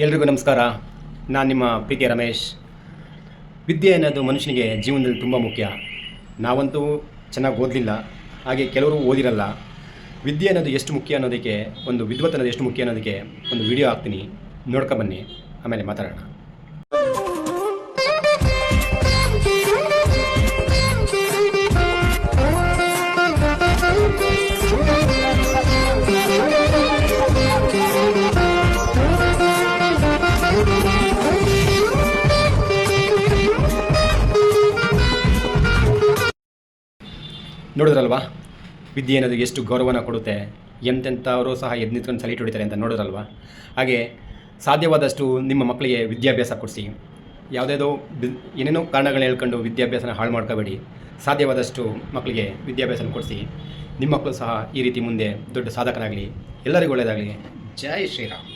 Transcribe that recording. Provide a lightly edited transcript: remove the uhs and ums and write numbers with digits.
ಎಲ್ರಿಗೂ ನಮಸ್ಕಾರ. ನಾನು ನಿಮ್ಮ ಪ್ರೀತಿಯ ರಮೇಶ್. ವಿದ್ಯೆ ಅನ್ನೋದು ಮನುಷ್ಯನಿಗೆ ಜೀವನದಲ್ಲಿ ತುಂಬ ಮುಖ್ಯ. ನಾವಂತೂ ಚೆನ್ನಾಗಿ ಓದಲಿಲ್ಲ, ಹಾಗೆ ಕೆಲವರು ಓದಿರಲ್ಲ. ವಿದ್ಯೆ ಅನ್ನೋದು ಎಷ್ಟು ಮುಖ್ಯ ಅನ್ನೋದಕ್ಕೆ, ಒಂದು ವಿದ್ವತ್ ಅನ್ನೋದು ಎಷ್ಟು ಮುಖ್ಯ ಅನ್ನೋದಕ್ಕೆ ಒಂದು ವಿಡಿಯೋ ಹಾಕ್ತೀನಿ, ನೋಡ್ಕೊಬನ್ನಿ, ಆಮೇಲೆ ಮಾತಾಡೋಣ. ನೋಡಿದ್ರಲ್ವಾ, ವಿದ್ಯೆ ಅನ್ನೋದು ಎಷ್ಟು ಗೌರವನ ಕೊಡುತ್ತೆ, ಎಂತೆಂಥವರು ಸಹ ಎದ್ದು ನಿಂತ್ಕೊಂಡು ಸಲೀಟ್ ಹೊಡಿತಾರೆ ಅಂತ ನೋಡಿದ್ರಲ್ವಾ. ಹಾಗೆ ಸಾಧ್ಯವಾದಷ್ಟು ನಿಮ್ಮ ಮಕ್ಕಳಿಗೆ ವಿದ್ಯಾಭ್ಯಾಸ ಕೊಡಿಸಿ. ಯಾವುದೇದೋ ಏನೇನೋ ಕಾರಣಗಳನ್ನ ಹೇಳ್ಕೊಂಡು ವಿದ್ಯಾಭ್ಯಾಸನ ಹಾಳು ಮಾಡ್ಕೋಬೇಡಿ. ಸಾಧ್ಯವಾದಷ್ಟು ಮಕ್ಕಳಿಗೆ ವಿದ್ಯಾಭ್ಯಾಸನ ಕೊಡಿಸಿ. ನಿಮ್ಮ ಮಕ್ಕಳು ಸಹ ಈ ರೀತಿ ಮುಂದೆ ದೊಡ್ಡ ಸಾಧಕರಾಗಲಿ. ಎಲ್ಲರಿಗೂ ಒಳ್ಳೆಯದಾಗಲಿ. ಜೈ ಶ್ರೀರಾಮ್.